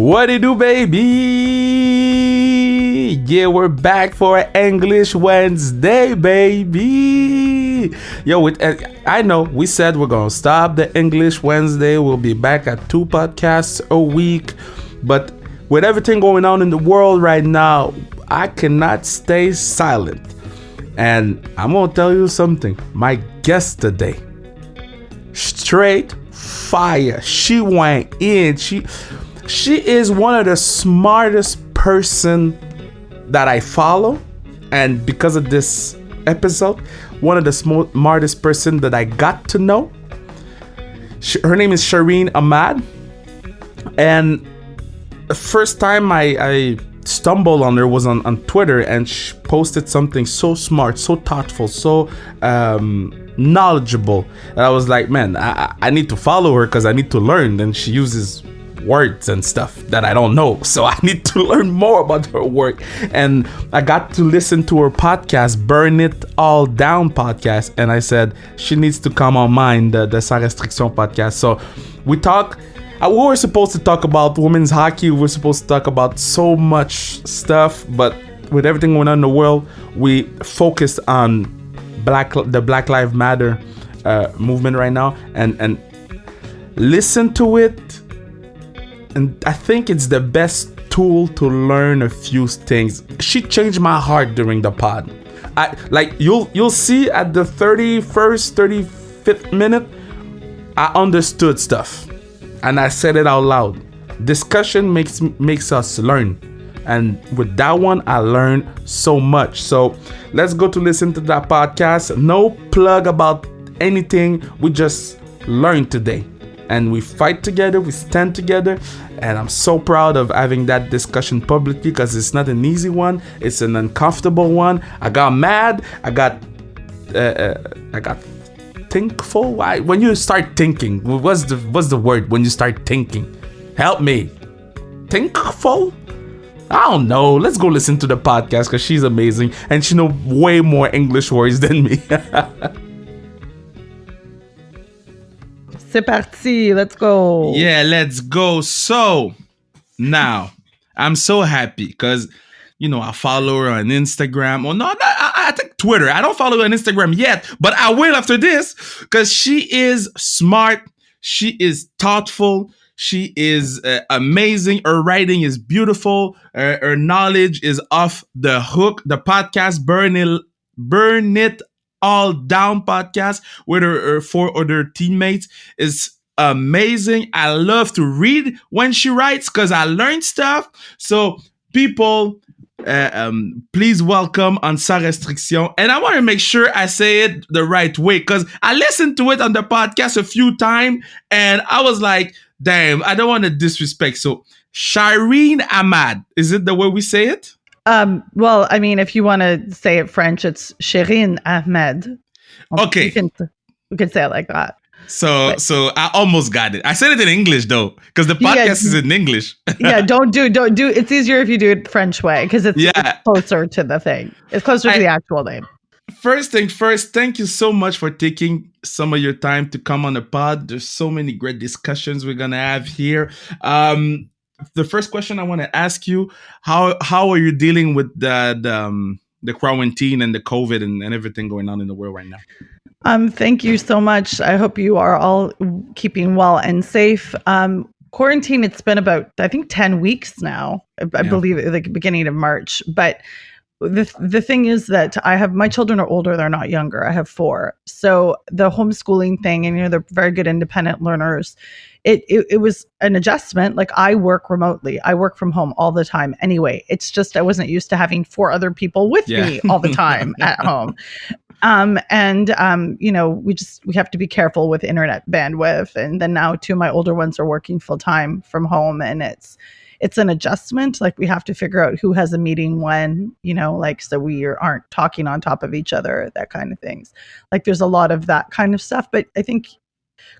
What it do, baby? Yeah, we're back for English Wednesday, baby. Yo, I know we said we're gonna stop the English Wednesday. We'll be back at 2 podcasts a week, but with everything going on in the world right now, I cannot stay silent. And I'm gonna tell you something. My guest today, straight fire. She went in. She is one of the smartest person that I follow, and because of this episode, one of the smartest person that I got to know. Her name is Shireen Ahmed, and the first time I stumbled on her was on Twitter, and she posted something so smart, so thoughtful, so knowledgeable, and I was like, man, I need to follow her because I need to learn. And she uses words and stuff that I don't know, so I need to learn more about her work. And I got to listen to her podcast, Burn It All Down podcast, and I said she needs to come on mine, the Sans Restriction podcast. So we were supposed to talk about women's hockey, we were supposed to talk about so much stuff, but with everything going on in the world, we focused on the Black Lives Matter movement right now, and listen to it. And I think it's the best tool to learn a few things. She changed my heart during the pod. You'll see at the 35th minute, I understood stuff, and I said it out loud. Discussion makes us learn, and with that one, I learned so much. So let's go to listen to that podcast. No plug about anything. We just learn today. And we fight together, we stand together, and I'm so proud of having that discussion publicly because it's not an easy one. It's an uncomfortable one. I got mad. I got thinkful. Why? When you start thinking, what's the word when you start thinking? Help me. Thinkful? I don't know. Let's go listen to the podcast because she's amazing and she knows way more English words than me. C'est parti, let's go. Yeah, let's go. So now I'm so happy because, I follow her on Instagram. Well, no, I think Twitter. I don't follow her on Instagram yet, but I will after this because she is smart. She is thoughtful. She is amazing. Her writing is beautiful. Her knowledge is off the hook. The podcast, Burn It All Down podcast with her 4 other teammates is amazing. I love to read when she writes because I learn stuff. So people, please welcome on Sans Restriction. And I want to make sure I say it the right way because I listened to it on the podcast a few times and I was like, damn, I don't want to disrespect. So Shireen Ahmed, is it the way we say it? Well, I mean, if you want to say it French, it's Shireen Ahmed. Okay. We can say it like that. So I almost got it. I said it in English though, because the podcast is in English. Yeah, don't do. It's easier if you do it French way because it's closer to the thing. It's closer to the actual name. First thing first, thank you so much for taking some of your time to come on the pod. There's so many great discussions we're gonna have here. The first question I want to ask you, how are you dealing with the quarantine and the COVID and everything going on in the world right now? Thank you so much. I hope you are all keeping well and safe. Quarantine, it's been about, I think, 10 weeks now. I believe at the beginning of March. But the thing is that my children are older, they're not younger. I have 4. So the homeschooling thing, and they're very good independent learners. It was an adjustment. Like I work remotely. I work from home all the time anyway. It's just I wasn't used to having 4 other people with me all the time at home. We have to be careful with internet bandwidth. And then now 2 of my older ones are working full time from home, and it's an adjustment. Like we have to figure out who has a meeting when, so we aren't talking on top of each other, that kind of things. Like there's a lot of that kind of stuff, but I think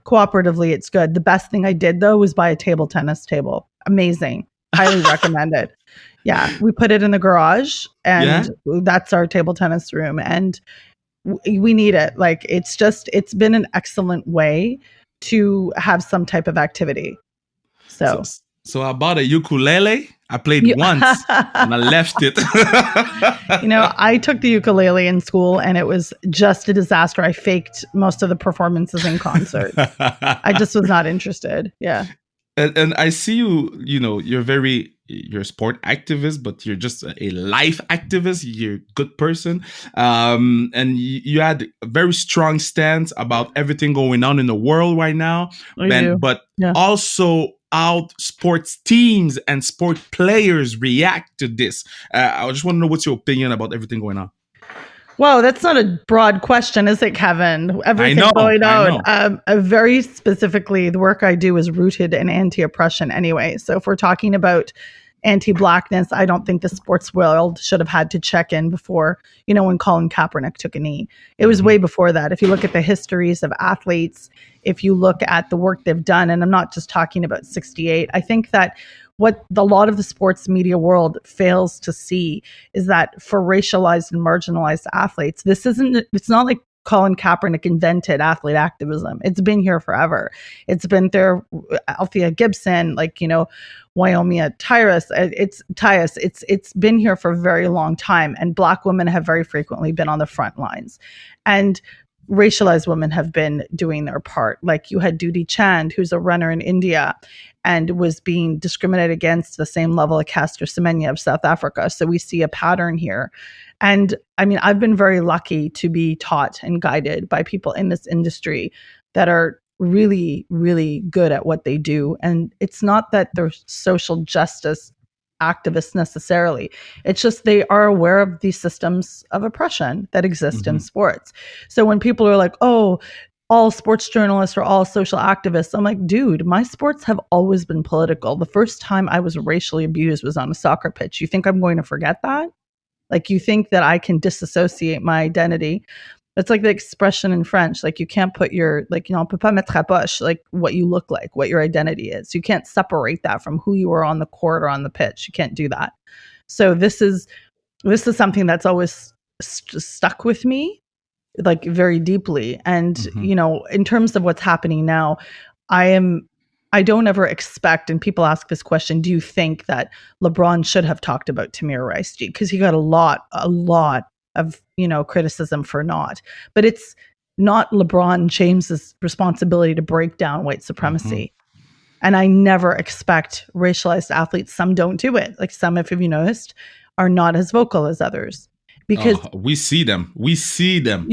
cooperatively it's good. The best thing I did though was buy a table tennis table. Amazing. Highly recommend it. Yeah. We put it in the garage and that's our table tennis room. And we need it. Like it's been an excellent way to have some type of activity. So So I bought a ukulele. I played You, once and I left it. I took the ukulele in school and it was just a disaster. I faked most of the performances in concert. I just was not interested. Yeah. And I see you're a sport activist, but you're just a life activist. You're a good person. And you had a very strong stance about everything going on in the world right now. I do. But Yeah. also how sports teams and sport players react to this. I just want to know what's your opinion about everything going on. Whoa, that's not a broad question, is it, Kevin? Everything going I on. know. Very specifically, the work I do is rooted in anti-oppression anyway. So if we're talking about anti-blackness, I don't think the sports world should have had to check in before, when Colin Kaepernick took a knee. It was way before that. If you look at the histories of athletes, if you look at the work they've done, and I'm not just talking about 68, I think that what a lot of the sports media world fails to see is that for racialized and marginalized athletes, it's not like Colin Kaepernick invented athlete activism. It's been here forever. It's been there, Althea Gibson, Wyomia Tyrus. It's been here for a very long time. And Black women have very frequently been on the front lines. And racialized women have been doing their part. Like you had Dudi Chand, who's a runner in India and was being discriminated against the same level of Caster Semenya of South Africa. So we see a pattern here. And I mean, I've been very lucky to be taught and guided by people in this industry that are really, really good at what they do. And it's not that they're social justice activists necessarily. It's just they are aware of these systems of oppression that exist in sports. So when people are like, oh, all sports journalists are all social activists, I'm like, dude, my sports have always been political. The first time I was racially abused was on a soccer pitch. You think I'm going to forget that? Like, you think that I can disassociate my identity? It's like the expression in French, like you can't put your, on peut pas mettre à poche, like what you look like, what your identity is. You can't separate that from who you are on the court or on the pitch. You can't do that. So this is something that's always stuck with me, like very deeply. And, in terms of what's happening now, I don't ever expect, and people ask this question, do you think that LeBron should have talked about Tamir Rice? Because he got a lot of, criticism for not. But it's not LeBron James's responsibility to break down white supremacy. And I never expect racialized athletes, some don't do it. Like some, if you've noticed, are not as vocal as others. Because we see them. You see them.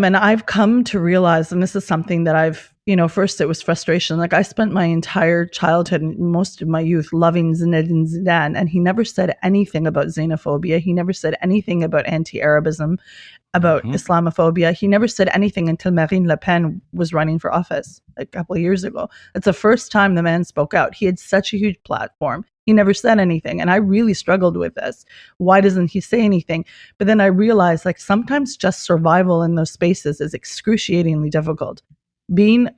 And I've come to realize, and this is something that I've, first it was frustration. Like I spent my entire childhood and most of my youth loving Zinedine Zidane, and he never said anything about xenophobia. He never said anything about anti-Arabism, about Islamophobia. He never said anything until Marine Le Pen was running for office a couple of years ago. It's the first time the man spoke out. He had such a huge platform. He never said anything. And I really struggled with this. Why doesn't he say anything? But then I realized, like, sometimes just survival in those spaces is excruciatingly difficult. Being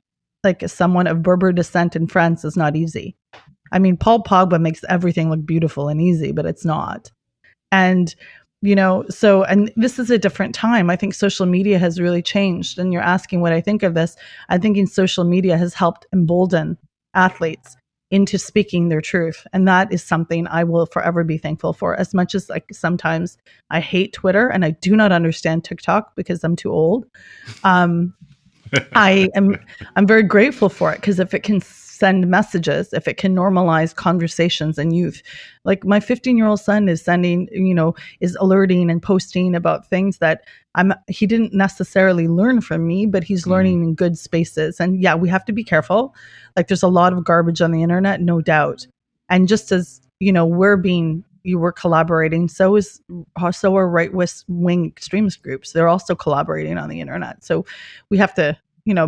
like someone of Berber descent in France is not easy. I mean, Paul Pogba makes everything look beautiful and easy, but it's not. And, and this is a different time. I think social media has really changed. And you're asking what I think of this. I'm thinking social media has helped embolden athletes into speaking their truth. And that is something I will forever be thankful for. As much as like sometimes I hate Twitter and I do not understand TikTok because I'm too old. I'm very grateful for it, because if it can send messages, if it can normalize conversations in youth, like my 15-year-old son is sending, is alerting and posting about things that he didn't necessarily learn from me, but he's learning in good spaces. And yeah, we have to be careful. Like there's a lot of garbage on the internet, no doubt. And just as, you were collaborating, so are right-wing extremist groups. They're also collaborating on the internet. So we have to,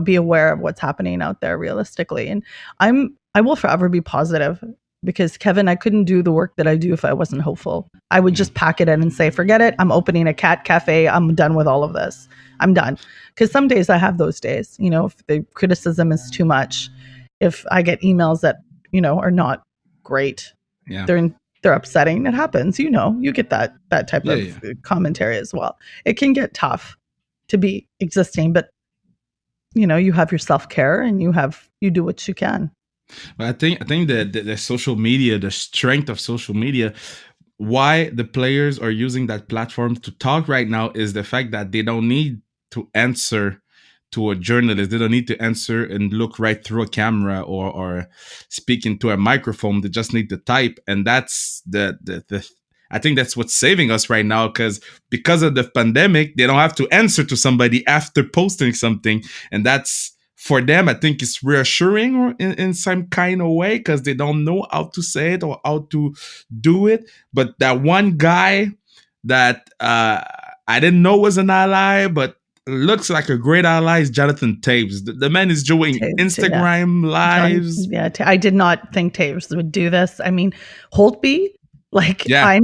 be aware of what's happening out there realistically. And I will forever be positive, because Kevin, I couldn't do the work that I do if I wasn't hopeful. I would just pack it in and say, forget it. I'm opening a cat cafe. I'm done with all of this. I'm done. Because some days I have those days, if the criticism is too much, if I get emails that, are not great, they're upsetting. It happens, you get that type of commentary as well. It can get tough to be existing, but you have your self-care and you do what you can. But I think that the social media, the strength of social media, why the players are using that platform to talk right now is the fact that they don't need to answer to a journalist. They don't need to answer and look right through a camera or speak into a microphone. They just need to type, and that's the I think that's what's saving us right now because of the pandemic, they don't have to answer to somebody after posting something, and that's for them. I think it's reassuring in some kind of way because they don't know how to say it or how to do it. But that one guy that I didn't know was an ally, but looks like a great ally is Jonathan Taves. The man is doing Yeah. Instagram lives. I did not think Taves would do this. I mean, Holtby, like Yeah,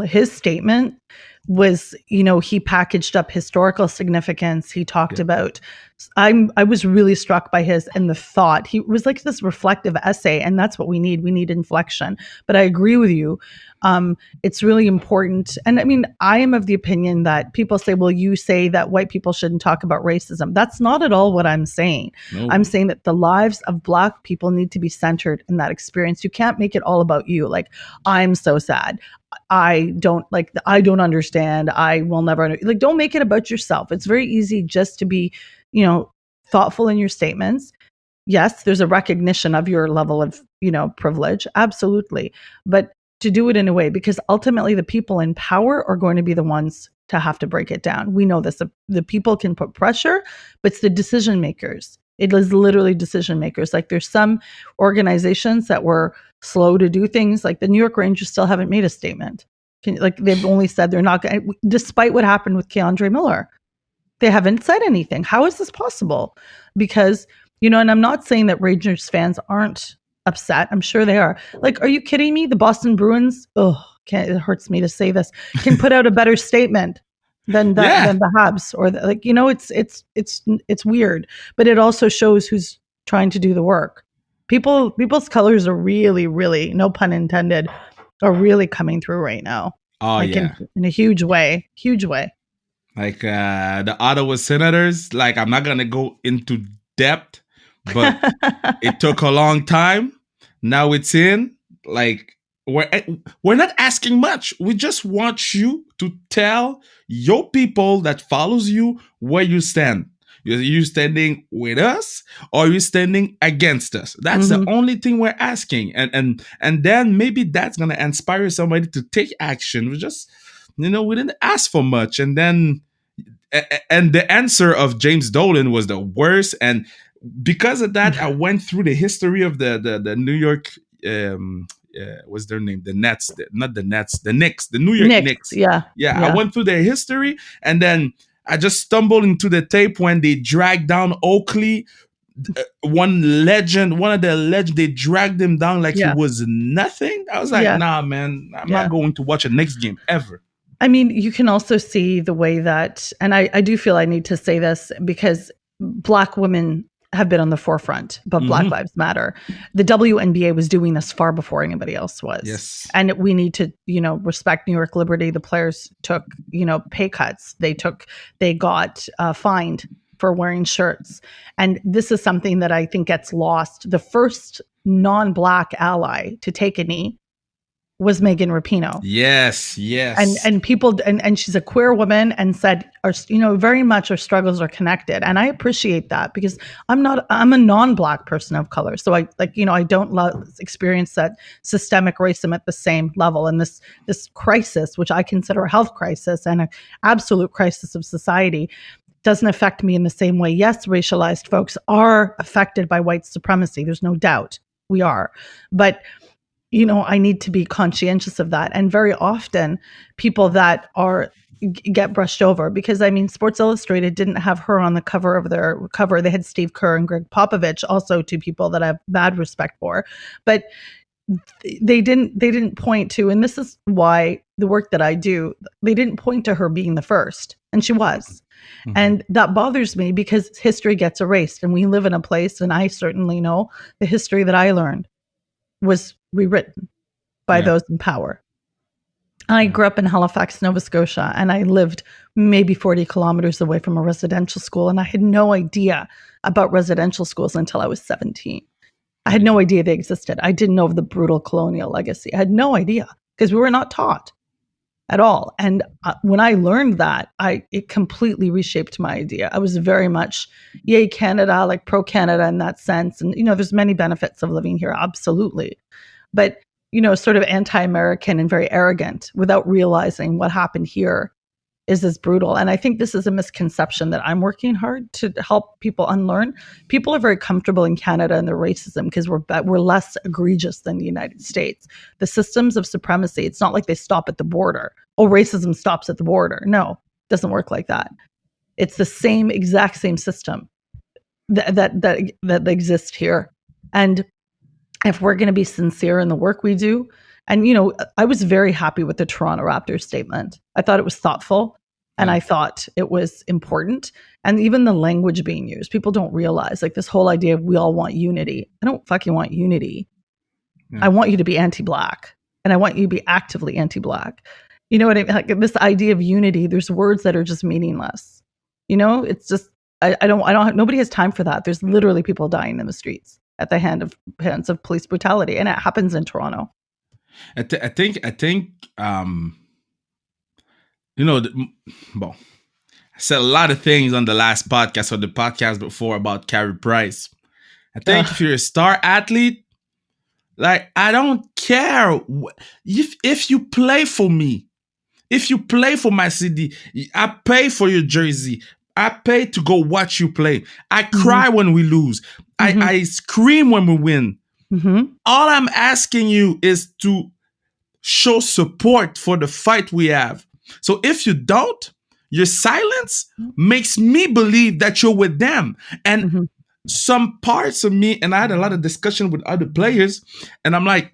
his statement was, he packaged up historical significance. He talked yeah, about, I was really struck by his and the thought. He was like this reflective essay, and that's what we need. We need inflection. But I agree with you. It's really important. And I mean, I am of the opinion that people say, well, you say that white people shouldn't talk about racism. That's not at all what I'm saying. I'm no, saying that the lives of Black people need to be centered in that experience. You can't make it all about you. Like, I'm so sad. I don't understand. I will never, like, don't make it about yourself. It's very easy just to be, thoughtful in your statements. Yes, there's a recognition of your level of, privilege. Absolutely. But to do it in a way, because ultimately the people in power are going to be the ones to have to break it down. We know this. The people can put pressure, but it's the decision makers. It is literally decision makers. Like, there's some organizations that were slow to do things. Like the New York Rangers still haven't made a statement. Like, they've only said they're not going, despite what happened with Keandre Miller. They haven't said anything. How is this possible? Because, and I'm not saying that Rangers fans aren't upset. I'm sure they are. Like, are you kidding me? The Boston Bruins, it hurts me to say this, can put out a better statement than yeah. the Habs or it's weird, but it also shows who's trying to do the work. People's colors are really, really, no pun intended, are really coming through right now. Oh Like yeah. in a huge way. Like the Ottawa Senators. Like, I'm not gonna go into depth, but it took a long time. Now it's in. Like, we're not asking much. We just want you to tell your people that follows you where you stand. You standing with us or you standing against us? That's the Mhm. only thing we're asking. And then maybe that's gonna inspire somebody to take action. We didn't ask for much. And the answer of James Dolan was the worst. And because of that, I went through the history of the New York. What's their name? The Nets, not the Nets, the Knicks, the New York Knicks, Knicks. yeah, Yeah, I yeah, went through their history, and then I just stumbled into the tape when they dragged down Oakley. One of the legends, they dragged him down like he yeah, was nothing. I was like, yeah, nah, man, I'm not yeah. going to watch a Knicks game ever. I mean, you can also see the way that, and I do feel I need to say this because Black women have been on the forefront, but Black Mm-hmm. Lives Matter. The WNBA was doing this far before anybody else was. Yes. And we need to, respect New York Liberty. The players took, pay cuts. They got fined for wearing shirts. And this is something that I think gets lost. The first non-Black ally to take a knee was Megan Rapinoe. Yes. and Yes. and people and she's a queer woman and said, very much our struggles are connected, and I appreciate that because I'm a non-Black person of color, so I don't experience that systemic racism at the same level, and this crisis, which I consider a health crisis and an absolute crisis of society, doesn't affect me in the same way. Yes, racialized folks are affected by white supremacy, there's no doubt we are, but I need to be conscientious of that. And very often people that get brushed over because Sports Illustrated didn't have her on the cover of their cover. They had Steve Kerr and Greg Popovich, also two people that I have mad respect for. But they didn't point to, and this is why the work that I do, they didn't point to her being the first. And she was. Mm-hmm. And that bothers me because history gets erased. And we live in a place, and I certainly know the history that I learned was rewritten by Yeah. those in power. I grew up in Halifax, Nova Scotia, and I lived maybe 40 kilometers away from a residential school, and I had no idea about residential schools until I was 17. I had no idea they existed. I didn't know of the brutal colonial legacy. I had no idea because we were not taught at all. And when I learned that, it completely reshaped my idea. I was very much, yay, Canada, like pro Canada in that sense. And, there's many benefits of living here, absolutely. But, sort of anti-American and very arrogant without realizing what happened here is as brutal. And I think this is a misconception that I'm working hard to help people unlearn. People are very comfortable in Canada and their racism because we're less egregious than the United States. The systems of supremacy, it's not like they stop at the border. Oh, racism stops at the border. No, it doesn't work like that. It's the exact same system that exists here. And if we're going to be sincere in the work we do, and, I was very happy with the Toronto Raptors statement. I thought it was thoughtful and I thought it was important. And even the language being used, people don't realize, like, this whole idea of we all want unity. I don't fucking want unity. I want you to be anti-Black, and I want you to be actively anti-Black. You know what I mean? Like, this idea of unity, there's words that are just meaningless. It's just, nobody has time for that. There's literally people dying in the streets at the hands of police brutality. And it happens in Toronto. I think, I said a lot of things on the last podcast or the podcast before about Carey Price. I think if you're a star athlete, like, I don't care if you play for me, if you play for my city, I pay for your jersey. I pay to go watch you play. I cry when we lose. I scream when we win. All I'm asking you is to show support for the fight we have. So if you don't, your silence makes me believe that you're with them. And some parts of me, and I had a lot of discussion with other players, and I'm like,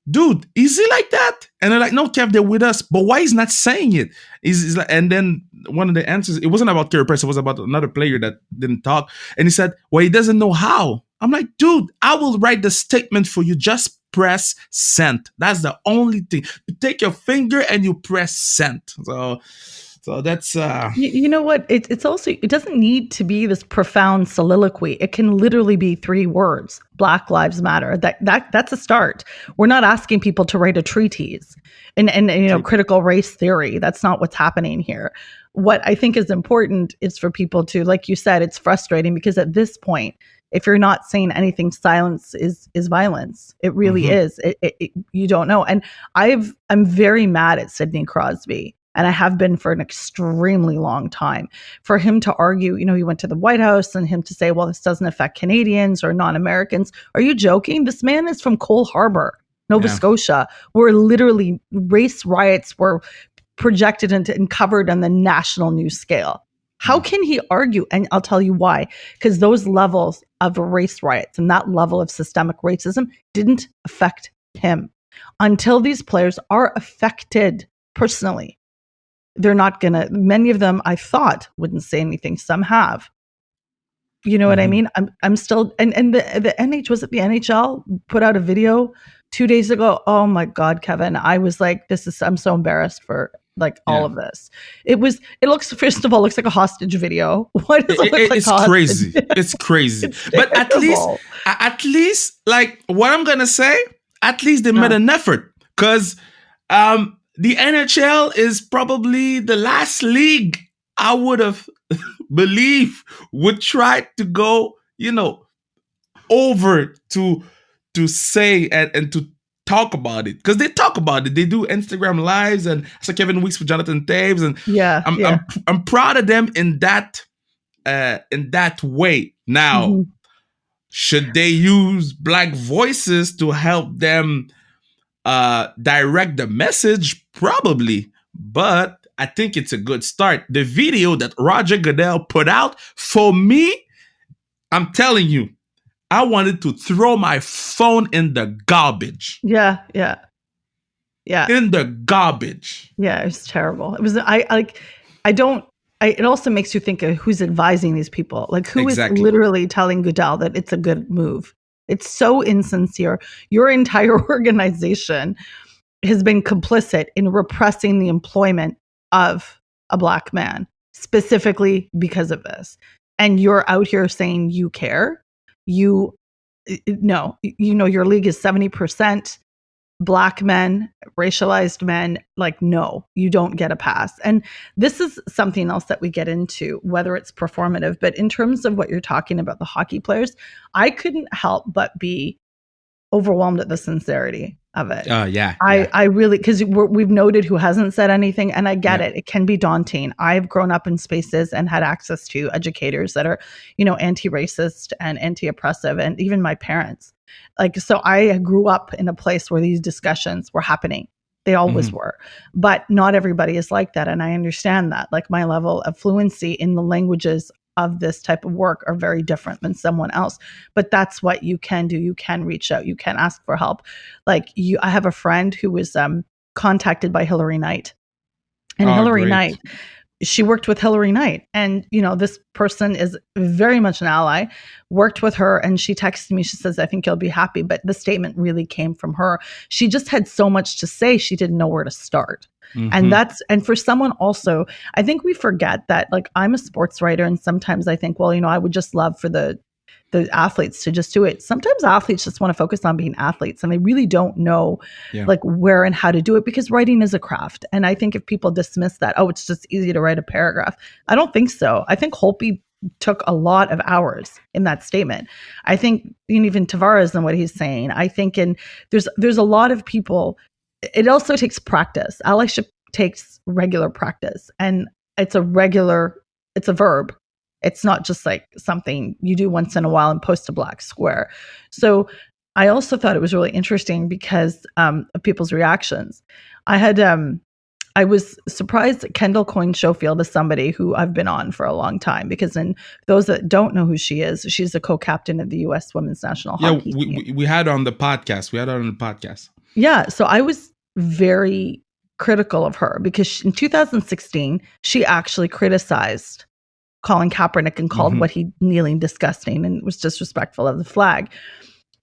dude, is he like that? And they're like, no, Kev, they're with us. But why he's not saying it? He's like, and then one of the answers, it wasn't about Carey Price, it was about another player that didn't talk. And he said, well, he doesn't know how. I'm like, dude, I will write the statement for you. Just press send. That's the only thing. You take your finger and you press send. So that's you know what? It's also, it doesn't need to be this profound soliloquy. It can literally be 3 words. Black Lives Matter. That's a start. We're not asking people to write a treatise and critical race theory. That's not what's happening here. What I think is important is for people to, like you said, it's frustrating because at this point, if you're not saying anything, silence is violence. It really is. You don't know. And I'm very mad at Sidney Crosby. And I have been for an extremely long time. For him to argue, he went to the White House, and him to say, well, this doesn't affect Canadians or non-Americans. Are you joking? This man is from Cole Harbour, Nova Scotia, where literally race riots were projected and covered on the national news scale. How can he argue? And I'll tell you why. Because those levels of race riots and that level of systemic racism didn't affect him. Until these players are affected personally, they're not going to, many of them I thought wouldn't say anything. Some have. You know what I mean? I'm still, and the was it the NHL put out a video 2 days ago? Oh my God, Kevin. I was like, I'm so embarrassed for all of this. It looks, first of all, looks like a hostage video. Why does it look like it's crazy? It's crazy. But at least, like, what I'm going to say, at least they made an effort, because, the NHL is probably the last league I would have believe would try to go, over to say and to talk about it, because they talk about it. They do Instagram lives, and it's like Kevin Weeks with Jonathan Taves, and I'm proud of them in that way. Now, should they use Black voices to help them direct the message? Probably, but I think it's a good start. The video that Roger Goodell put out, for me, I'm telling you, I wanted to throw my phone in the garbage. Yeah. In the garbage. Yeah, it was terrible. It was, it also makes you think of who's advising these people. Like, who is literally telling Goodell that it's a good move? It's so insincere. Your entire organization has been complicit in repressing the employment of a Black man, specifically because of this. And you're out here saying you care. You No, your league is 70% Black men, racialized men. Like, no, you don't get a pass. And this is something else that we get into, whether it's performative, but in terms of what you're talking about, the hockey players, I couldn't help but be overwhelmed at the sincerity of it. Yeah. I really, because we've noted who hasn't said anything, and I get Yeah. it. It can be daunting. I've grown up in spaces and had access to educators that are, anti-racist and anti-oppressive, and even my parents. Like, so I grew up in a place where these discussions were happening. They always were. But not everybody is like that. And I understand that. Like, my level of fluency in the languages of this type of work are very different than someone else. But that's what you can do. You can reach out. You can ask for help. Like, I have a friend who was contacted by Hillary Knight. And Hillary Great. Knight, she worked with Hillary Knight. And, this person is very much an ally, worked with her. And she texted me, she says, I think you'll be happy. But the statement really came from her. She just had so much to say. She didn't know where to start. And for someone also, I think we forget that, like, I'm a sports writer, and sometimes I think, well, I would just love for the athletes to just do it. Sometimes athletes just want to focus on being athletes, and they really don't know like where and how to do it, because writing is a craft. And I think if people dismiss that, oh, it's just easy to write a paragraph. I don't think so. I think Holtby took a lot of hours in that statement. I think even Tavares and what he's saying, I think, and there's a lot of people. It also takes practice. Allyship takes regular practice, and it's a verb. It's not just like something you do once in a while and post a black square. So I also thought it was really interesting because of people's reactions. I was surprised that Kendall Coyne Schofield is somebody who I've been on for a long time, because in those that don't know who she is, she's a co-captain of the U.S. Women's National Hockey team. We had her on the podcast. Yeah, so I was very critical of her because in 2016, she actually criticized Colin Kaepernick and called what he kneeling disgusting and was disrespectful of the flag.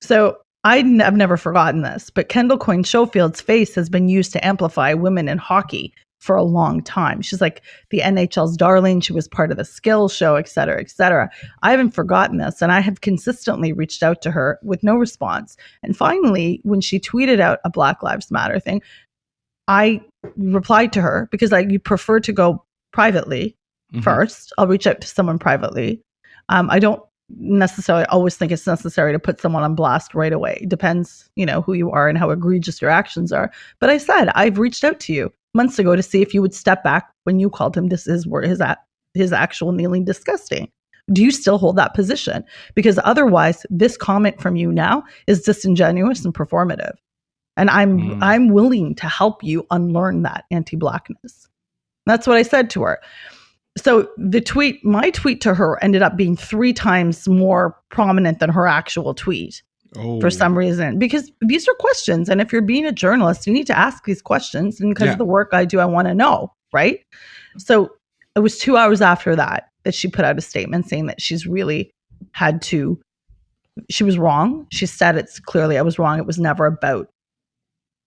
So I've never forgotten this, but Kendall Coyne Schofield's face has been used to amplify women in hockey for a long time. She's like the NHL's darling. She was part of the skills show, et cetera, et cetera. I haven't forgotten this, and I have consistently reached out to her with no response. And finally, when she tweeted out a Black Lives Matter thing, I replied to her because you prefer to go privately first. I'll reach out to someone privately. I don't necessarily always think it's necessary to put someone on blast right away. It depends, who you are and how egregious your actions are. But I said, I've reached out to you months ago to see if you would step back when you called him his actual kneeling disgusting. Do you still hold that position? Because otherwise, this comment from you now is disingenuous and performative. And I'm willing to help you unlearn that anti-blackness. That's what I said to her. So my tweet to her ended up being 3 times more prominent than her actual tweet for some reason, because these are questions. And if you're being a journalist, you need to ask these questions. And because of the work I do, I want to know, right? So it was 2 hours after that she put out a statement saying that she's really she was wrong. She said it's clearly, I was wrong. It was never about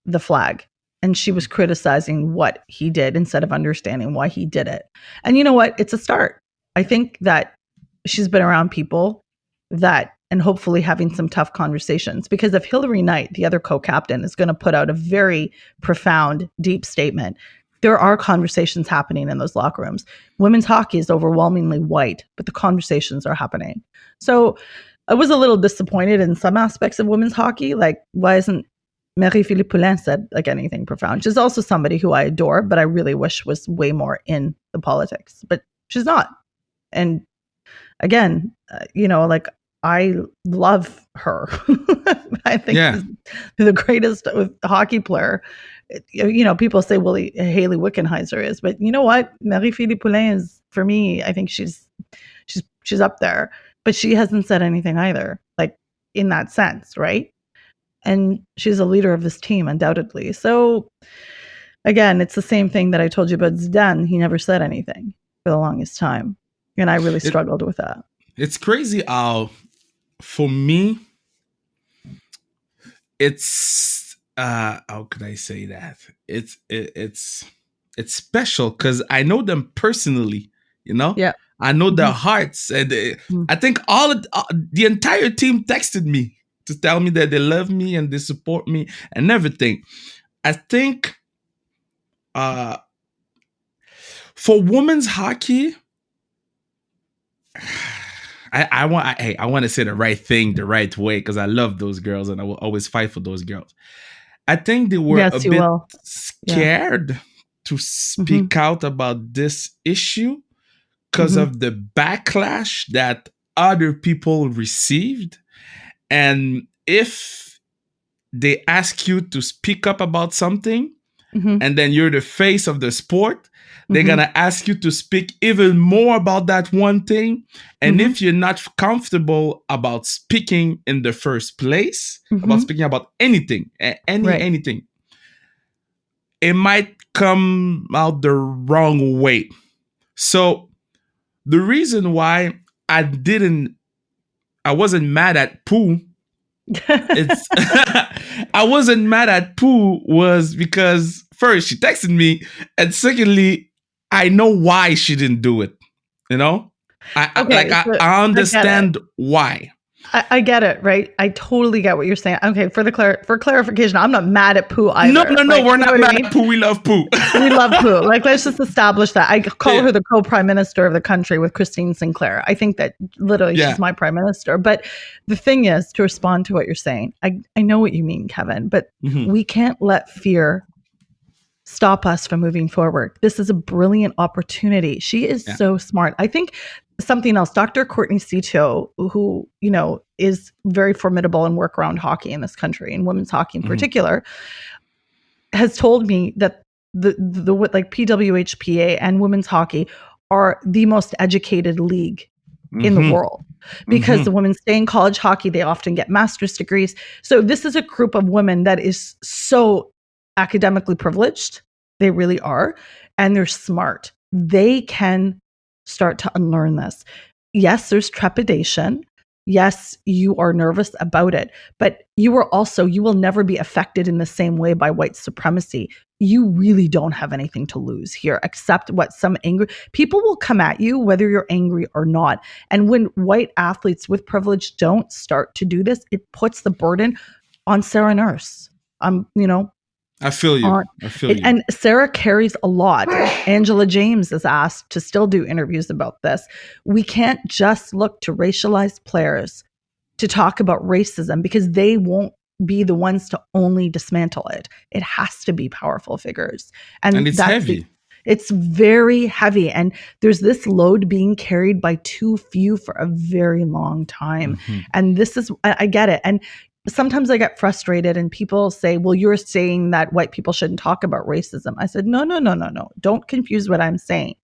the flag. And she was criticizing what he did instead of understanding why he did it. And you know what? It's a start. I think that she's been around people and hopefully having some tough conversations, because if Hillary Knight, the other co-captain, is going to put out a very profound, deep statement, there are conversations happening in those locker rooms. Women's hockey is overwhelmingly white, but the conversations are happening. So I was a little disappointed in some aspects of women's hockey. Like, why isn't Marie-Philippe Poulin said like anything profound? She's also somebody who I adore, but I really wish was way more in the politics, but she's not. And again, I love her. I think she's the greatest hockey player. People say, well, Haley Wickenheiser is, but you know what? Marie-Philippe Poulin is, for me, I think she's up there, but she hasn't said anything either, like in that sense, right? And she's a leader of this team, undoubtedly. So again, it's the same thing that I told you about Zidane. He never said anything for the longest time. And I really struggled with that. It's crazy how, for me, it's how could I say that? It's special because I know them personally, I know their hearts, and I think the entire team texted me to tell me that they love me and they support me and everything. I think for women's hockey, I want to say the right thing the right way because I love those girls and I will always fight for those girls. I think they were a Yes, you bit will. Yeah. scared to speak out about this issue because of the backlash that other people received. And if they ask you to speak up about something, and then you're the face of the sport, they're going to ask you to speak even more about that one thing. And if you're not comfortable about speaking in the first place, about speaking about anything, anything, it might come out the wrong way. So the reason why I wasn't mad at Pooh. I wasn't mad at Pooh was because first she texted me, and secondly, I know why she didn't do it. You know, I understand why. I get it, right? I totally get what you're saying. Okay, for clarification, I'm not mad at Pooh either. No, we're not mad at Pooh. We love Pooh. We love Pooh. Like, let's just establish that. I call her the co-prime minister of the country with Christine Sinclair. I think that literally she's my prime minister. But the thing is, to respond to what you're saying, I know what you mean, Kevin, but we can't let fear stop us from moving forward. This is a brilliant opportunity. She is so smart. I think something else, Dr. Courtney Cito, who, is very formidable in work around hockey in this country, and women's hockey in particular, has told me that the like PWHPA and women's hockey are the most educated league in the world because the women stay in college hockey. They often get master's degrees. So this is a group of women that is so academically privileged. They really are. And they're smart. They can start to unlearn this. Yes, there's trepidation. Yes, you are nervous about it, but you will never be affected in the same way by white supremacy. You really don't have anything to lose here, except what some angry people will come at you, whether you're angry or not. And when white athletes with privilege don't start to do this, it puts the burden on Sarah Nurse. I feel you. And Sarah carries a lot. Angela James is asked to still do interviews about this. We can't just look to racialized players to talk about racism because they won't be the ones to only dismantle it. It has to be powerful figures. And it's heavy. It's very heavy. And there's this load being carried by too few for a very long time. And I get it. And sometimes I get frustrated and people say, well, you're saying that white people shouldn't talk about racism. I said, no. Don't confuse what I'm saying.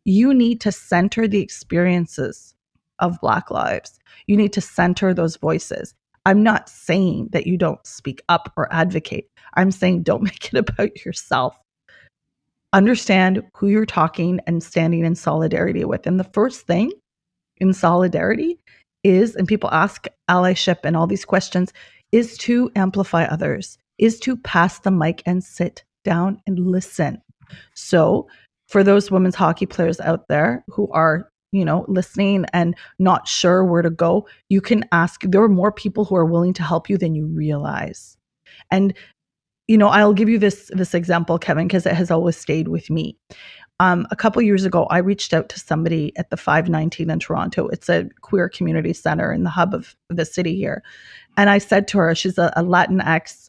You need to center the experiences of Black lives. You need to center those voices. I'm not saying that you don't speak up or advocate. I'm saying don't make it about yourself. Understand who you're talking and standing in solidarity with. And the first thing in solidarity is, and people ask allyship and all these questions, is to amplify others, is to pass the mic and sit down and listen. So for those women's hockey players out there who are, listening and not sure where to go, you can ask. There are more people who are willing to help you than you realize. And, I'll give you this example, Kevin, because it has always stayed with me. A couple years ago, I reached out to somebody at the 519 in Toronto. It's a queer community center in the hub of the city here. And I said to her, she's a Latinx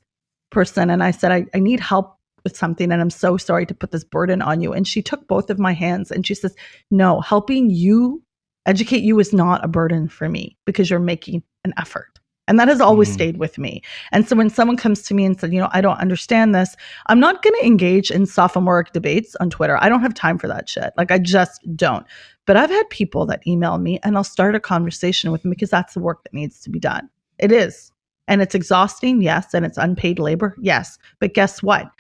person, and I said, I need help with something, and I'm so sorry to put this burden on you. And she took both of my hands and she says, no, helping you, educate you is not a burden for me because you're making an effort. And that has always stayed with me. And so when someone comes to me and said, I don't understand this, I'm not going to engage in sophomoric debates on Twitter. I don't have time for that shit. Like, I just don't. But I've had people that email me and I'll start a conversation with them because that's the work that needs to be done. It is. And it's exhausting, yes. And it's unpaid labor, yes. But guess what?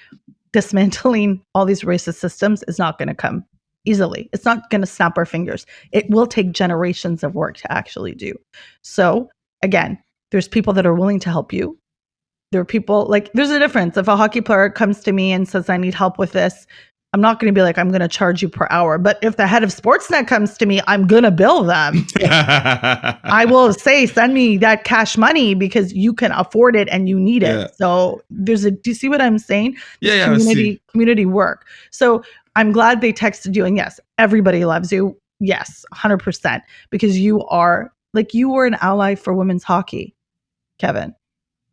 Dismantling all these racist systems is not going to come easily. It's not going to snap our fingers. It will take generations of work to actually do. So again, there's people that are willing to help you. There are people there's a difference. If a hockey player comes to me and says, I need help with this, I'm not going to be like, I'm going to charge you per hour. But if the head of Sportsnet comes to me, I'm going to bill them. I will say, send me that cash money because you can afford it and you need it. So do you see what I'm saying? This community work. So I'm glad they texted you. And yes, everybody loves you. Yes, 100%. Because you were an ally for women's hockey, Kevin.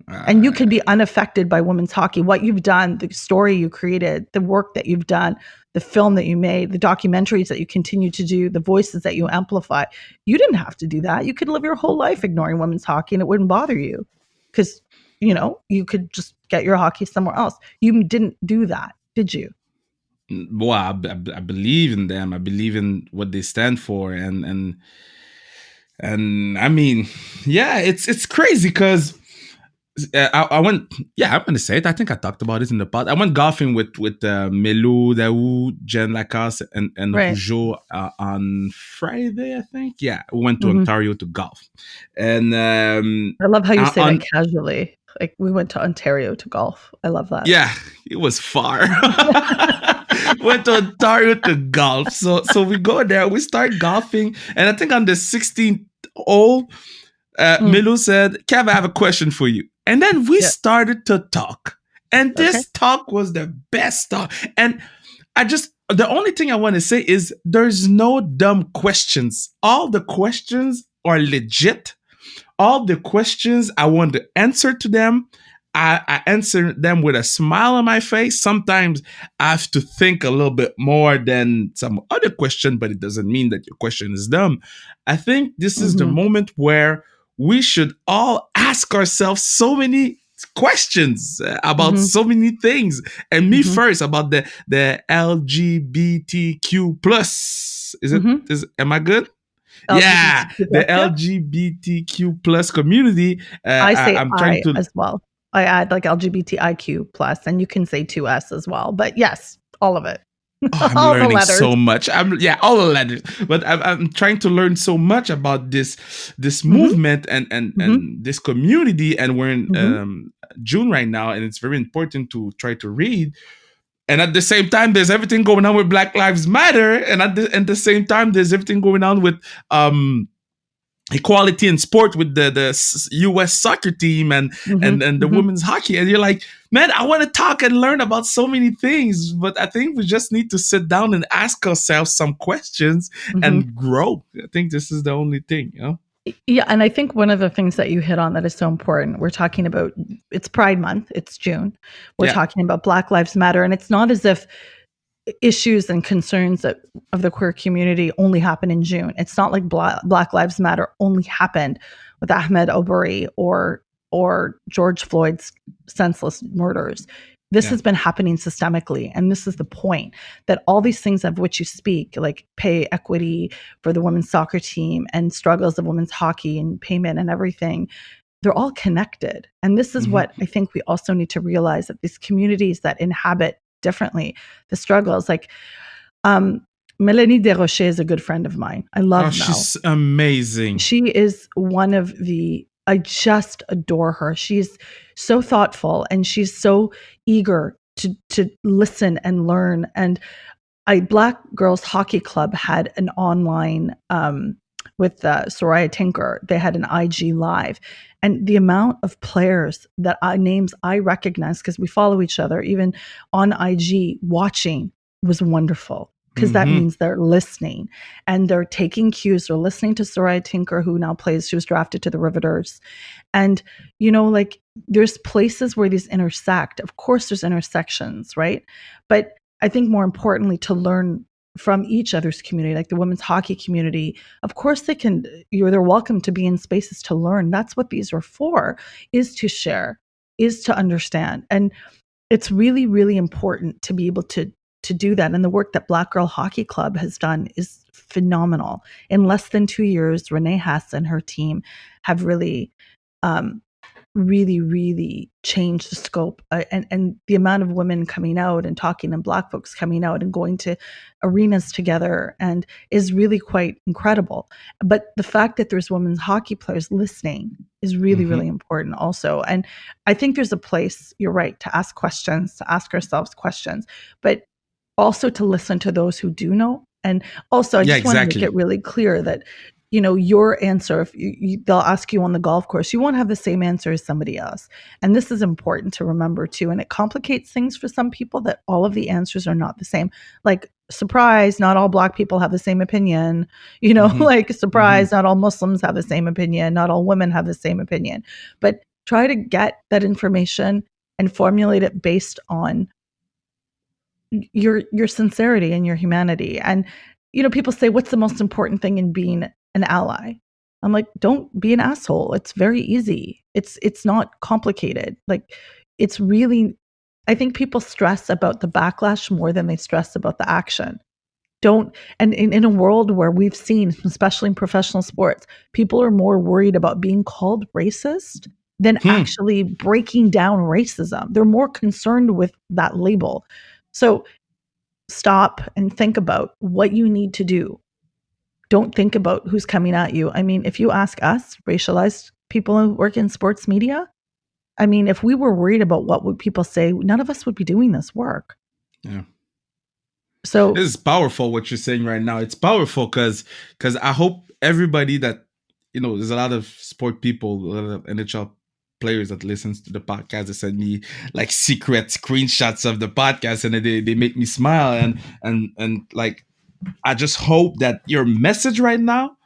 And you can be unaffected by women's hockey. What you've done, the story you created, the work that you've done, the film that you made, the documentaries that you continue to do, the voices that you amplify. You didn't have to do that. You could live your whole life ignoring women's hockey and it wouldn't bother you because, you could just get your hockey somewhere else. You didn't do that, did you? Well, I believe in them. I believe in what they stand for. And I mean, yeah, it's crazy because I went. Yeah, I'm gonna say it. I think I talked about it in the past. I went golfing with Melou, Daou, Jen Lacasse, and Rougeau on Friday. I think. Yeah, we went to Ontario to golf, and I love how you say that casually. Like we went to Ontario to golf. I love that. Yeah, it was far. Went to Ontario to golf. So we go there. We start golfing, and I think on the 16th hole, Melou said, "Kev, I have a question for you." And then we started to talk. And this talk was the best talk. And the only thing I want to say is there's no dumb questions. All the questions are legit. All the questions, I want to answer to them. I answer them with a smile on my face. Sometimes I have to think a little bit more than some other question, but it doesn't mean that your question is dumb. I think this is the moment where we should all ask ourselves so many questions about so many things. And me first about the LGBTQ plus. Am I good? Yeah, the LGBTQ plus community. I'm trying to as well. I add like LGBTIQ plus, and you can say 2S as well. But yes, all of it. I'm learning so much. All the letters. But I'm trying to learn so much about this movement and this community. And we're in June right now, and it's very important to try to read. And at the same time, there's everything going on with Black Lives Matter, and at the same time, there's everything going on with equality in sport with the U.S. soccer team and the women's hockey. And you're like, man, I want to talk and learn about so many things, but I think we just need to sit down and ask ourselves some questions and grow. I think this is the only thing, Yeah, and I think one of the things that you hit on that is so important, we're talking about, it's Pride Month, it's June. We're talking about Black Lives Matter, and it's not as if issues and concerns of the queer community only happen in June. It's not like Black Lives Matter only happened with Ahmed Obari or George Floyd's senseless murders. This has been happening systemically. And this is the point, that all these things of which you speak, like pay equity for the women's soccer team and struggles of women's hockey and payment and everything, they're all connected. And this is what I think we also need to realize, that these communities that inhabit differently the struggles, like Melanie Desrochers is a good friend of mine. I love Mel. She's amazing. She is one of I just adore her. She's so thoughtful and she's so eager to listen and learn. And Black Girls Hockey Club had an online with Soraya Tinker. They had an IG live, and the amount of players that names I recognize, because we follow each other even on IG, watching was wonderful. Because that means they're listening and they're taking cues. They're listening to Soraya Tinker, who now she was drafted to the Riveters. And, like there's places where these intersect. Of course, there's intersections, right? But I think more importantly, to learn from each other's community, like the women's hockey community, of course they're welcome to be in spaces to learn. That's what these are for, is to share, is to understand. And it's really, really important to be able to do that. And the work that Black Girl Hockey Club has done is phenomenal. In less than 2 years, Renee Hess and her team have really, really, really changed the scope and the amount of women coming out and talking, and Black folks coming out and going to arenas together, and is really quite incredible. But the fact that there's women's hockey players listening is really, really important also. And I think there's a place, you're right, to ask questions, to ask ourselves questions. But also to listen to those who do know. And also, I Yeah, just want to make exactly. it really clear that, your answer, if they'll ask you on the golf course, you won't have the same answer as somebody else. And this is important to remember too. And it complicates things for some people that all of the answers are not the same. Like, surprise, not all Black people have the same opinion. Hmm. Like, Hmm. surprise, not all Muslims have the same opinion. Not all women have the same opinion. But try to get that information and formulate it based on your sincerity and your humanity. And people say, what's the most important thing in being an ally? I'm like, don't be an asshole. It's very easy. It's not complicated. Like, it's really, I think people stress about the backlash more than they stress about the action. Don't, and in a world where we've seen, especially in professional sports, people are more worried about being called racist than Hmm. actually breaking down racism. They're more concerned with that label. So stop and think about what you need to do. Don't think about who's coming at you. I mean, if you ask us, racialized people who work in sports media, I mean, if we were worried about what would people say, none of us would be doing this work. Yeah. So, This is powerful what you're saying right now. It's powerful because I hope everybody that there's a lot of sport people, a lot of NHL players that listens to the podcast that send me like secret screenshots of the podcast and they make me smile and like I just hope that your message right now,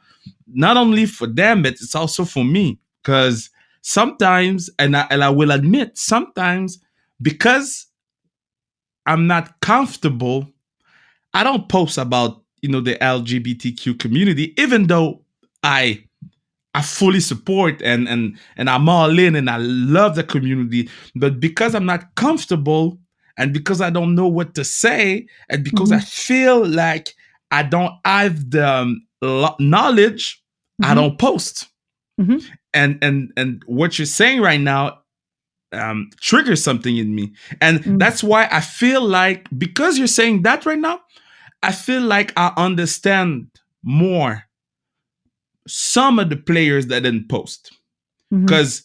not only for them, but it's also for me. Because sometimes, and I will admit, sometimes because I'm not comfortable, I don't post about the LGBTQ community, even though I I fully support and I'm all in and I love the community. But because I'm not comfortable and because I don't know what to say and because I mhm, feel like I don't have the knowledge, I mhm, don't post. mhm, And what you're saying right now triggers something in me, and mm, that's why I feel like because you're saying that right now, I feel like I understand more some of the players that didn't post mhm, because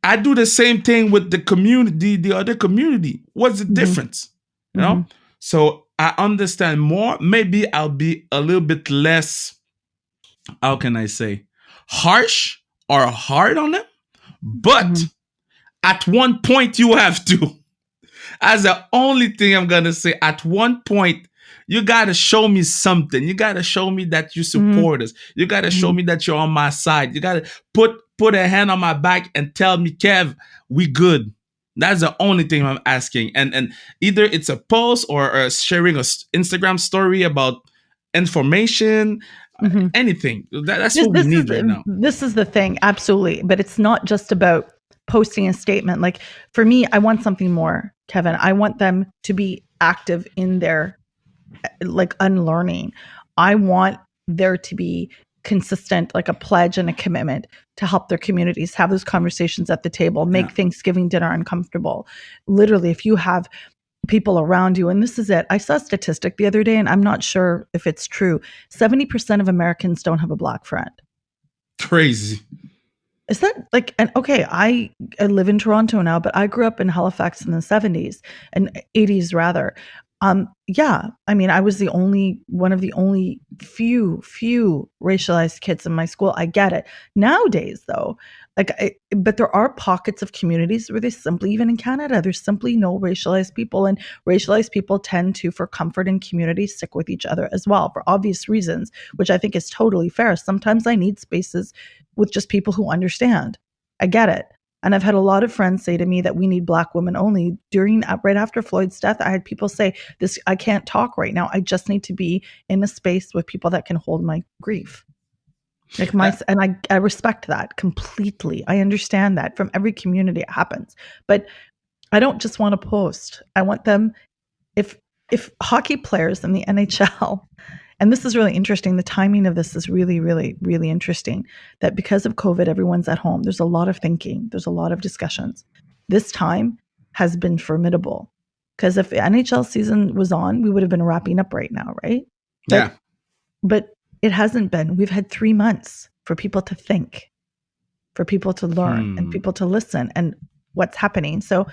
I do the same thing with the community, the other community. What's the mhm, difference? You know? mhm, So I understand more. Maybe I'll be a little bit less, how can I say, harsh or hard on them. But mhm, at one point, you have to. That's the only thing I'm gonna say. At one point, you gotta show me something. You gotta show me that you mhm, support us. You gotta show mhm. me that you're on my side. You gotta put a hand on my back and tell me, Kev, we good. That's the only thing I'm asking. And either it's a post or sharing a Instagram story about information, Mhm. anything. That's This what we this is need right now. this is the thing, absolutely. But it's not just about posting a statement. Like, for me, I want something more, Kevin. I want them to be active in their, like, unlearning. I want there to be consistent, like a pledge and a commitment to help their communities, have those conversations at the table, Yeah. make Thanksgiving dinner uncomfortable. Literally, if you have people around you, and this is it. I saw a statistic the other day, and I'm not sure if it's true. 70% of Americans don't have a Black friend. Crazy. Is that like, and okay, I live in Toronto now, but I grew up in Halifax in the 70s and 80s rather. Yeah, I mean, I was one of the only few racialized kids in my school. I get it. Nowadays though, but there are pockets of communities where there's simply, even in Canada, there's simply no racialized people, and racialized people tend to, for comfort in community, stick with each other as well for obvious reasons, which I think is totally fair. Sometimes I need spaces with just people who understand. I get it. And I've had a lot of friends say to me that we need Black women only. Right after Floyd's death, I had people say, "This, I can't talk right now. I just need to be in a space with people that can hold my grief." Like, Uh, and I respect that completely. I understand that from every community it happens. But I don't just want to post. I want them, if hockey players in the NHL, and this is really interesting, the timing of this is really, really, really interesting, that because of COVID, everyone's at home. There's a lot of thinking, there's a lot of discussions. This time has been formidable, because if the NHL season was on, we would have been wrapping up right now, right? yeah. But it hasn't been. We've had 3 months for people to think, for people to learn, and Hmm. people to listen and what's happening. So,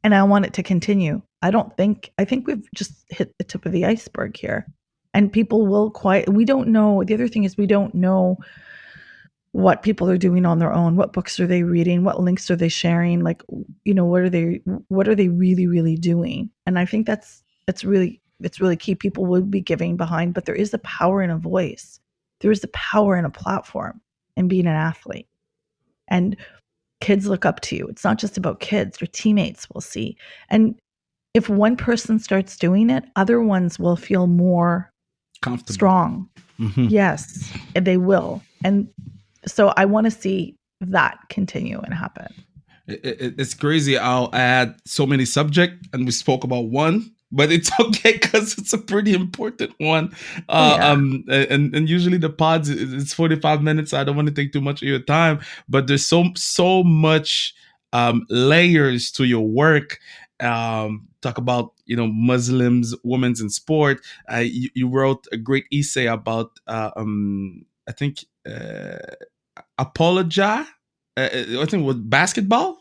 and I want it to continue. I think we've just hit the tip of the iceberg here. And people will we don't know. The other thing is we don't know what people are doing on their own. What books are they reading? What links are they sharing? Like, what are they really, really doing? And I think it's really key. People will be giving behind, but there is a power in a voice. There is a power in a platform and being an athlete. And kids look up to you. It's not just about kids. Your teammates will see. And if one person starts doing it, other ones will feel more comfortable, strong. Mm-hmm. Yes, they will. And so I want to see that continue and happen. It's crazy how I had so many subjects and we spoke about one, but it's okay because it's a pretty important one. And usually the pods, it's 45 minutes. So I don't want to take too much of your time, but there's so much layers to your work. Talk about Muslims, women's in sport. You wrote a great essay about I think apologize. I think with basketball,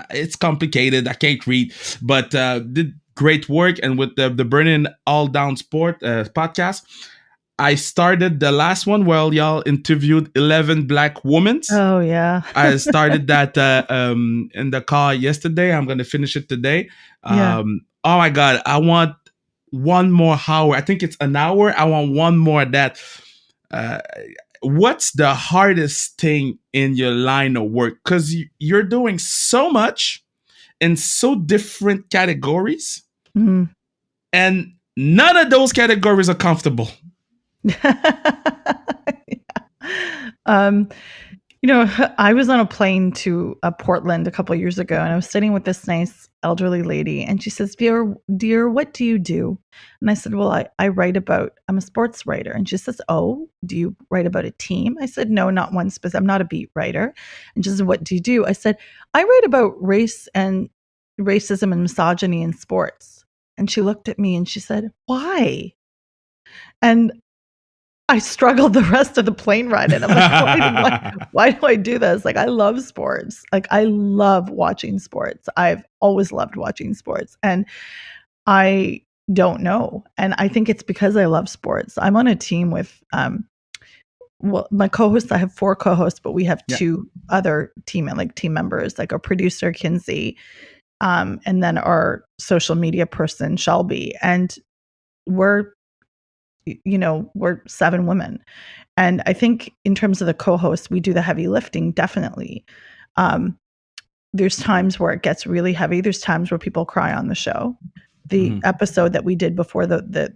it's complicated. I can't read, but did great work. And with the Burning All Down Sport podcast, I started the last one where y'all interviewed 11 Black women. Oh yeah, I started that in the car yesterday. I'm gonna finish it today. Oh my god, I want one more hour. I think it's an hour. I want one more of that. What's the hardest thing in your line of work? Because you're doing so much in so different categories, and none of those categories are comfortable. I was on a plane to Portland a couple of years ago, and I was sitting with this nice elderly lady, and she says, dear, what do you do? And I said, well, I write about, I'm a sports writer. And she says, oh, do you write about a team? I said, no, not one specific. I'm not a beat writer. And she says, what do you do? I said, I write about race and racism and misogyny in sports. And she looked at me and she said, why? And I struggled the rest of the plane ride, and I'm like, why do I do this? Like, I love sports. Like, I love watching sports. I've always loved watching sports, and I don't know. And I think it's because I love sports. I'm on a team with, my co-hosts. I have 4 co-hosts, but we have 2 other team members, like our producer Kinsey, and then our social media person Shelby, and we're 7 women. And I think in terms of the co-hosts, we do the heavy lifting, definitely. There's times where it gets really heavy. There's times where people cry on the show. The episode that we did before the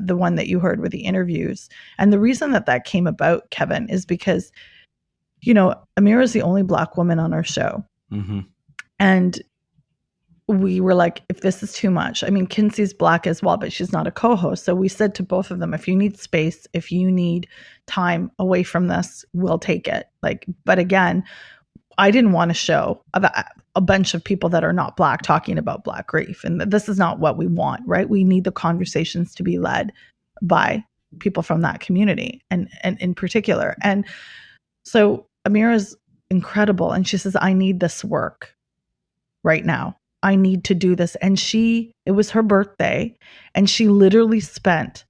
one that you heard with the interviews. And the reason that came about, Kevin, is because, Amira is the only Black woman on our show. And we were like, if this is too much, I mean, Kinsey's Black as well, but she's not a co-host. So we said to both of them, if you need space, if you need time away from this, we'll take it. But again, I didn't want to show a bunch of people that are not Black talking about Black grief. And this is not what we want, right? We need the conversations to be led by people from that community and in particular. And so Amira's incredible. And she says, I need this work right now. I need to do this. And it was her birthday, and she literally spent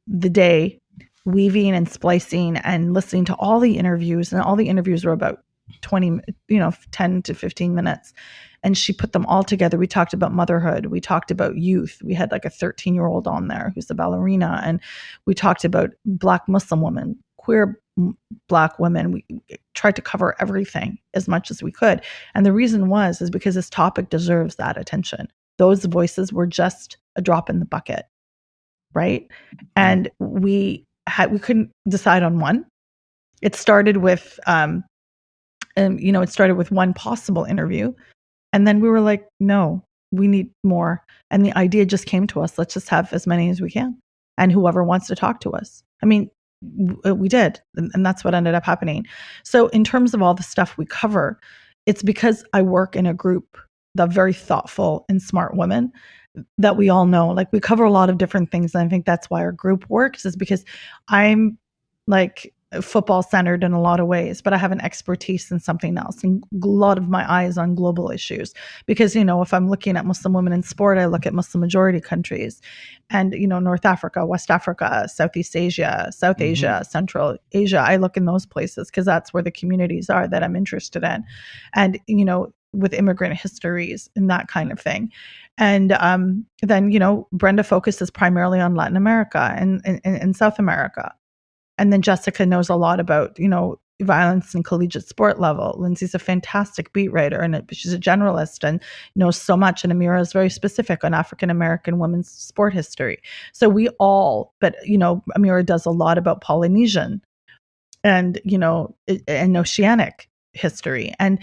the day weaving and splicing and listening to all the interviews, and all the interviews were about 10 to 15 minutes. And she put them all together. We talked about motherhood. We talked about youth. We had like a 13-year-old on there who's a ballerina. And we talked about Black Muslim women, queer Black women. We tried to cover everything as much as we could. And the reason is because this topic deserves that attention. Those voices were just a drop in the bucket, right? And we couldn't decide on one. It started with, one possible interview. And then we were like, no, we need more. And the idea just came to us. Let's just have as many as we can. And whoever wants to talk to us. I mean, we did. And that's what ended up happening. So in terms of all the stuff we cover, it's because I work in a group, the very thoughtful and smart women that we all know. Like, we cover a lot of different things. And I think that's why our group works, is because I'm like, football centered in a lot of ways, but I have an expertise in something else, and a lot of my eyes on global issues. Because, if I'm looking at Muslim women in sport, I look at Muslim majority countries and, North Africa, West Africa, Southeast Asia, South Asia, Central Asia. I look in those places because that's where the communities are that I'm interested in. And, with immigrant histories and that kind of thing. And then, Brenda focuses primarily on Latin America and South America. And then Jessica knows a lot about, violence in collegiate sport level. Lindsay's a fantastic beat writer, and she's a generalist and knows so much. And Amira is very specific on African-American women's sport history. So we all, but, Amira does a lot about Polynesian and, and oceanic history and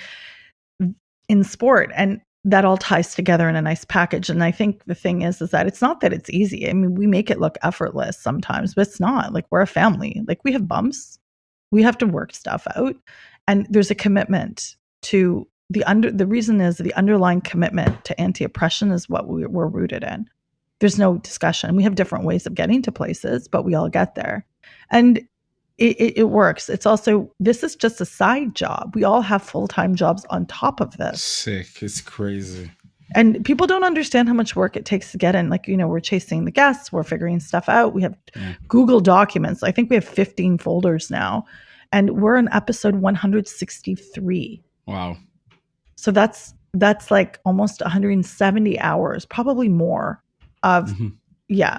in sport. And that all ties together in a nice package. And I think the thing is that it's not that it's easy. I mean, we make it look effortless sometimes, but it's not. Like, we're a family. Like, we have bumps. We have to work stuff out. And there's a commitment to the reason is the underlying commitment to anti-oppression is what we're rooted in. There's no discussion. We have different ways of getting to places, but we all get there. And it works. It's also, this is just a side job. We all have full-time jobs on top of this. Sick. It's crazy. And people don't understand how much work it takes to get in. Like, we're chasing the guests. We're figuring stuff out. We have Google Documents. I think we have 15 folders now. And we're in episode 163. Wow. So that's like almost 170 hours, probably more of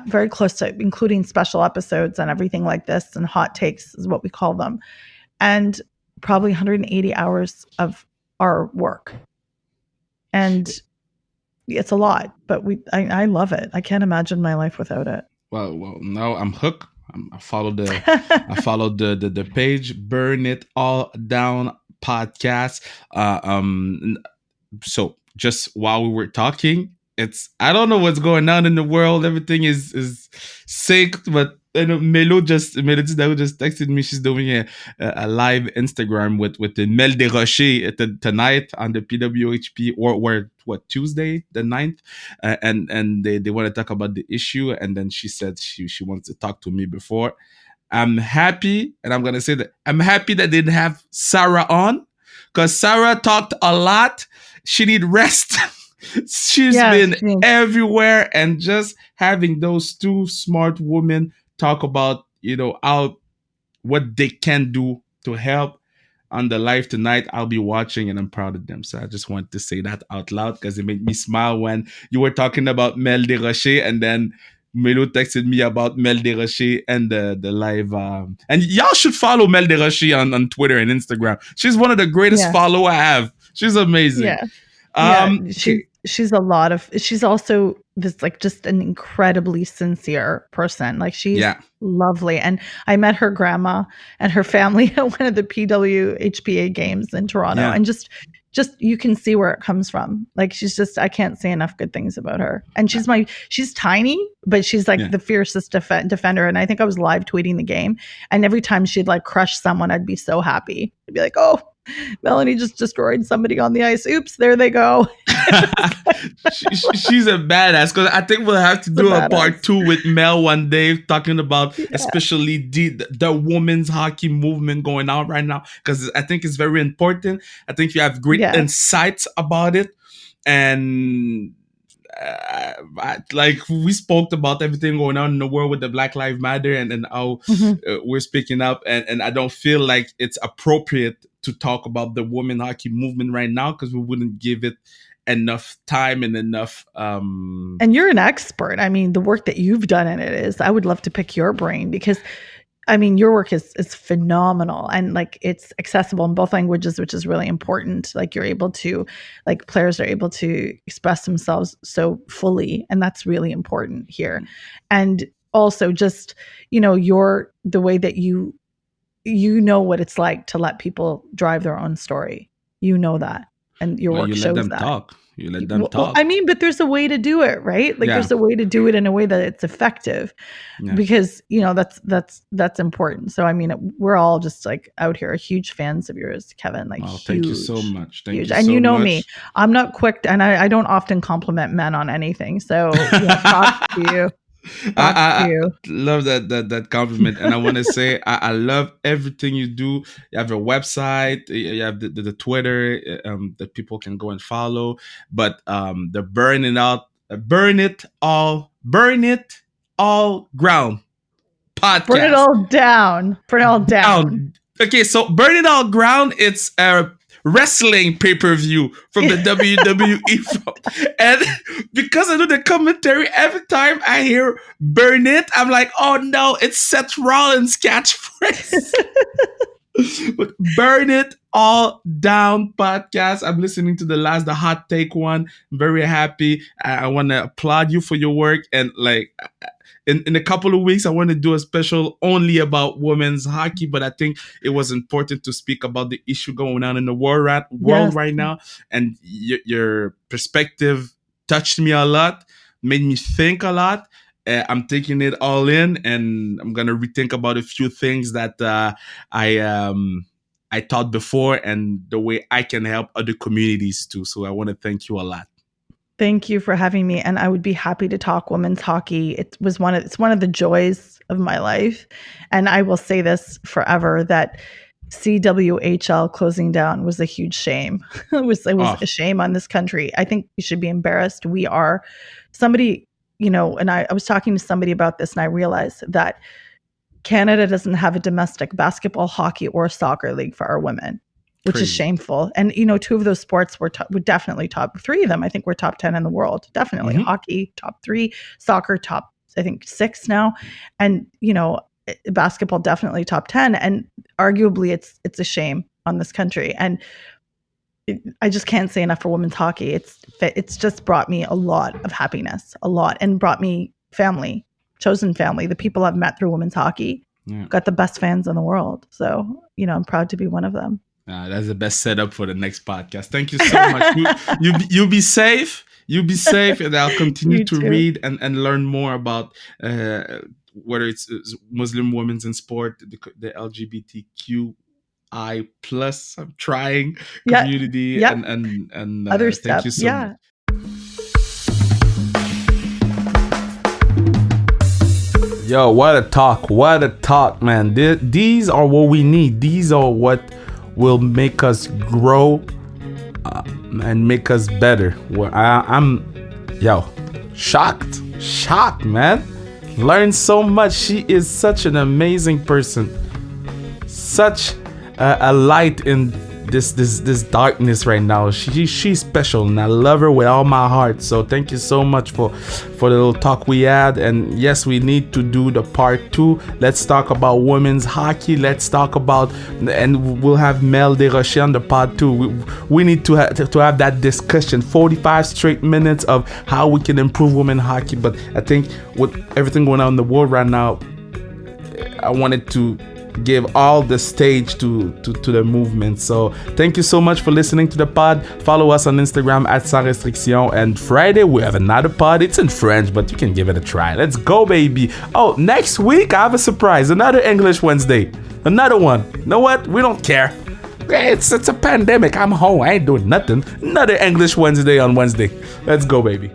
very close to, including special episodes and everything like this, and hot takes is what we call them. And probably 180 hours of our work. And it's a lot, but I love it. I can't imagine my life without it. Well, now I'm hooked. I followed the page, Burn It All Down podcast. So just while we were talking, I don't know what's going on in the world. Everything is sick, but Melo just texted me. She's doing a live Instagram with the Mel Desrochers tonight on the PWHP or Tuesday the 9th, and they want to talk about the issue. And then she said she wants to talk to me before. I'm happy, and I'm gonna say that I'm happy that they didn't have Sarah on, because Sarah talked a lot. She need rest. She's been everywhere, and just having those two smart women talk about, what they can do to help on the live tonight. I'll be watching, and I'm proud of them. So I just want to say that out loud because it made me smile when you were talking about Mel Desrochers, and then Melo texted me about Mel Desrochers and the live. And y'all should follow Mel Desrochers on Twitter and Instagram. She's one of the greatest followers I have. She's amazing. She's a lot of, she's also this, like, just an incredibly sincere person. Like, she's lovely. And I met her grandma and her family at one of the PWHPA games in Toronto. And just you can see where it comes from. Like, she's just, I can't say enough good things about her. And she's tiny, but she's like the fiercest defender. And I think I was live tweeting the game, and every time she'd like crush someone, I'd be so happy. I'd be like, oh, Melanie just destroyed somebody on the ice. Oops, there they go. She's a badass, because I think we'll have to do a part 2 with Mel one day, talking about especially the women's hockey movement going on right now, because I think it's very important. I think you have great insights about it, and like we spoke about everything going on in the world with the Black Lives Matter and how we're speaking up, and I don't feel like it's appropriate to talk about the women hockey movement right now, because we wouldn't give it enough time and enough and you're an expert. I mean, the work that you've done in it is, I would love to pick your brain, because I mean, your work is phenomenal, and like, it's accessible in both languages, which is really important. Like, you're able to, like, players are able to express themselves so fully, and that's really important here. And also just, the way that you know what it's like to let people drive their own story. You know that. And your work shows that. You let them talk. Well, I mean, but there's a way to do it, right? Like, there's a way to do it in a way that it's effective, because, that's important. So, I mean, we're all just like out here huge fans of yours, Kevin. Like, thank you so much. Thank you so and you know much. Me, I'm not quick, and I don't often compliment men on anything. So, props to you. I you. love that compliment, and I want to say I love everything you do. You have a website, you have the Twitter that people can go and follow, but the burn it all ground podcast. Burn it all down. Burn it all down. Okay, so Burn It All Ground, it's a wrestling pay-per-view from the WWE. And because I do the commentary, every time I hear Burn It, I'm like, oh no, it's Seth Rollins' catchphrase. But Burn It All Down podcast. I'm listening to the hot take one. I'm very happy. I want to applaud you for your work, and like in a couple of weeks, I want to do a special only about women's hockey, but I think it was important to speak about the issue going on in the world right now. And your perspective touched me a lot, made me think a lot. I'm taking it all in, and I'm going to rethink about a few things that I thought before, and the way I can help other communities too. So I want to thank you a lot. Thank you for having me, and I would be happy to talk women's hockey. It's one of the joys of my life, and I will say this forever, that CWHL closing down was a huge shame. It was a shame on this country. I think we should be embarrassed. We are. Somebody, and I was talking to somebody about this, and I realized that Canada doesn't have a domestic basketball, hockey, or soccer league for our women, which is shameful. And, two of those sports were definitely top 3 of them. I think we're top 10 in the world. Definitely. Hockey, top 3, soccer, top, I think 6 now. And, basketball, definitely top 10. And arguably it's a shame on this country. And I just can't say enough for women's hockey. It's just brought me a lot of happiness, and brought me family, chosen family. The people I've met through women's hockey, got the best fans in the world. So, I'm proud to be one of them. That's the best setup for the next podcast. Thank you so much. You be safe. You be safe, and I'll continue to read and learn more about whether it's Muslim women in sport, the LGBTQI plus. I'm trying community and other stuff. Thank you so much. Yo, what a talk, man. These are what we need. These are what will make us grow and make us better. I'm shocked, man. Learned so much. She is such an amazing person, such a light in this darkness right now. She's special, and I love her with all my heart. So thank you so much for the little talk we had. And yes, we need to do the part 2. Let's talk about women's hockey. Let's talk about, and we'll have Mel Desrochers on the part 2. We need to have that discussion, 45 straight minutes of how we can improve women's hockey. But I think with everything going on in the world right now, I wanted to give all the stage to the movement. So thank you so much for listening to the pod. Follow us on Instagram at Sans Restriction. And Friday we have another pod. It's in French, but you can give it a try. Let's go, baby. Oh, next week I have a surprise. Another English Wednesday. Another one. You know what? We don't care. It's a pandemic. I'm home. I ain't doing nothing. Another English Wednesday on Wednesday. Let's go, baby.